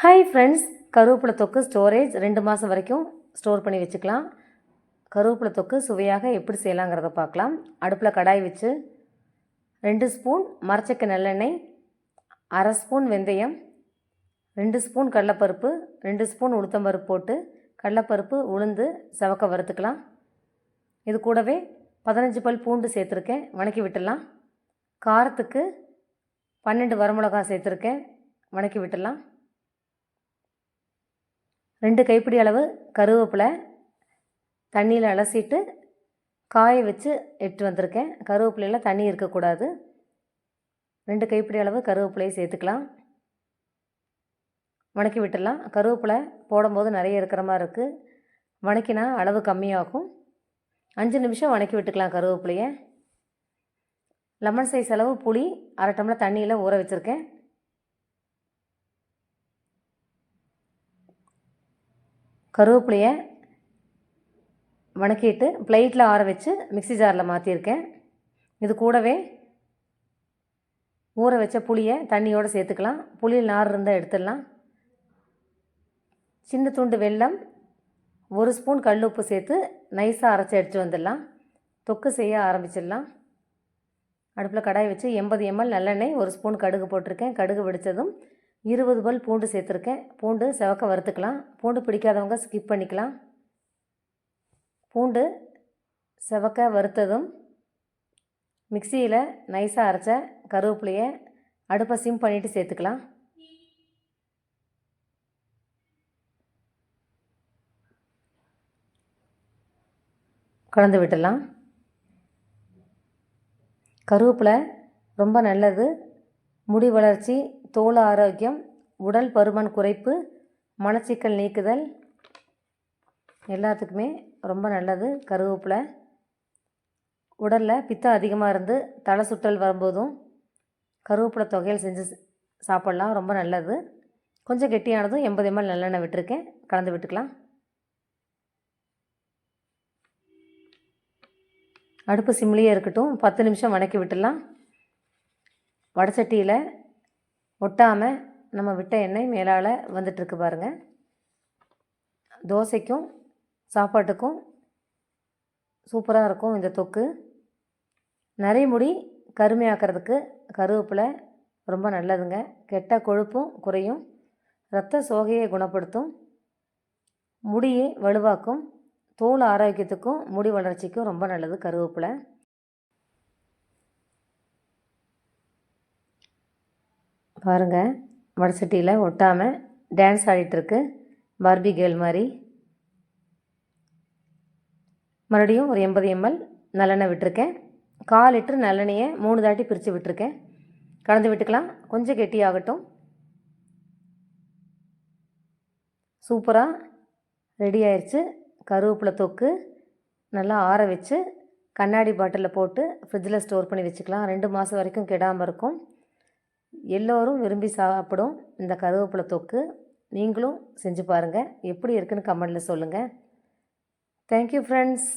Hi friends, கருவேப்பிலை தொக்கு storage 2 மாதம் வரைக்கும் ஸ்டோர் பண்ணி வச்சுக்கலாம். கருவேப்பிலை தொக்கு சுவையாக எப்படி செய்யலாங்கிறத பார்க்கலாம். அடுப்பில் கடாய் வச்சு 2 ஸ்பூன் மரச்செக்கு நல்லெண்ணெய், 1/2 ஸ்பூன் வெந்தயம், 2 ஸ்பூன் கடலைப்பருப்பு, 2 ஸ்பூன் உளுத்தம்பருப்பு போட்டு கடலைப்பருப்பு உளுந்து செவக்க வறுத்துக்கலாம். இது கூடவே 15 பல் பூண்டு சேர்த்துருக்கேன், வணக்கி விட்டுடலாம். காரத்துக்கு 12 வரமிளகா சேர்த்துருக்கேன், வணக்கி விட்டுடலாம். 2 கைப்பிடி அளவு கருவேப்பிலை தண்ணியில் அலசிட்டு காய வச்சு எடுத்து வந்திருக்கேன். கருவேப்பிலையில் தண்ணி இருக்கக்கூடாது. 2 கைப்பிடி அளவு கருவேப்பிலையை சேர்த்துக்கலாம், வணக்கி விட்டுடலாம். கருவேப்பிலை போடும்போது நிறைய இருக்கிற மாதிரி இருக்குது, வணக்கினா அளவு கம்மியாகும். 5 நிமிஷம் வணக்கி விட்டுக்கலாம் கருவேப்பிலையை. லெமன் சைஸ் அளவு புளி 1/2 டம்ளர் தண்ணியில் ஊற வச்சுருக்கேன். கருவேப்பிலையை வணக்கிட்டு பிளேட்டில் ஆற வச்சு மிக்ஸி ஜாரில் மாற்றிருக்கேன். இது கூடவே ஊற வச்ச புளியை தண்ணியோடு சேர்த்துக்கலாம். புளியில் நார் இருந்தால் எடுத்துடலாம். சின்ன துண்டு வெல்லம், 1 ஸ்பூன் கல் உப்பு சேர்த்து நைஸாக அரைச்சி எடுத்து வந்துடலாம். தொக்கு செய்ய ஆரம்பிச்சிடலாம். அடுப்பில் கடாய் வச்சு 80 ml நல்லெண்ணெய், 1 ஸ்பூன் கடுகு போட்டிருக்கேன். கடுகு வெடித்ததும் 20 பல் பூண்டு சேர்த்துருக்கேன். பூண்டு செவக்க வறுத்துக்கலாம். பூண்டு பிடிக்காதவங்க ஸ்கிப் பண்ணிக்கலாம். பூண்டு செவக்க வறுத்ததும் மிக்சியில் நைஸாக அரைச்ச கருவேப்பிலையை அடுப்பை சிம் பண்ணிவிட்டு சேர்த்துக்கலாம். கலந்து விட்டுடலாம். கருவேப்பிலை ரொம்ப நல்லது. முடி வளர்ச்சி, தோல் ஆரோக்கியம், உடல் பருமன் குறைப்பு, மலச்சிக்கல் நீக்குதல் எல்லாத்துக்குமே ரொம்ப நல்லது கருவேப்பிலை. உடலில் பித்தம் அதிகமாக இருந்து தலை சுற்றல் வரும்போதும் கருவேப்பிலை தொகையில் செஞ்சு சாப்பிட்லாம், ரொம்ப நல்லது. கொஞ்சம் கெட்டியானதும் 80 ml நல்லெண்ணெய் விட்டுருக்கேன், கலந்து விட்டுக்கலாம். அடுப்பு சிம்லேயே இருக்கட்டும், 10 நிமிஷம் வணக்கி விட்டுடலாம். வடச்சட்டியில் ஒட்டாமல் நம்ம விட்ட எண்ணெய் மேலால் வந்துட்டுருக்கு பாருங்கள். தோசைக்கும் சாப்பாட்டுக்கும் சூப்பராக இருக்கும் இந்த தொக்கு. நிறைய முடி கருமையாக்கிறதுக்கு கருவேப்பிலை ரொம்ப நல்லதுங்க. கெட்ட கொழுப்பும் குறையும், இரத்த சோகையை குணப்படுத்தும், முடியை வலுவாக்கும், தோல் ஆரோக்கியத்துக்கும் முடி வளர்ச்சிக்கும் ரொம்ப நல்லது கருவேப்பிலை. பாருங்கள், வடசட்டியில் ஒட்டாமல் டான்ஸ் ஆடிட்டுருக்கு பார்பி கேர்ள் மாதிரி. மறுபடியும் ஒரு 80 ml நல்லெண்ணெய் விட்டுருக்கேன். 1/4 லிட்டர் நல்லெண்ணெயை 3 தாட்டி பிரித்து விட்டுருக்கேன், கலந்து விட்டுக்கலாம். கொஞ்சம் கெட்டியாகட்டும். சூப்பராக ரெடி ஆயிடுச்சு கருவேப்பிலை தொக்கு. நல்லா ஆற வச்சு கண்ணாடி பாட்டிலில் போட்டு ஃப்ரிட்ஜில் ஸ்டோர் பண்ணி வச்சுக்கலாம். 2 மாதம் வரைக்கும் கெடாமல் இருக்கும். எல்லோரும் விரும்பி சாப்பிடும் இந்த கருவேப்பிலை தொக்கு. நீங்களும் செஞ்சு பாருங்கள், எப்படி இருக்குன்னு கமெண்டில் சொல்லுங்கள். Thank you friends.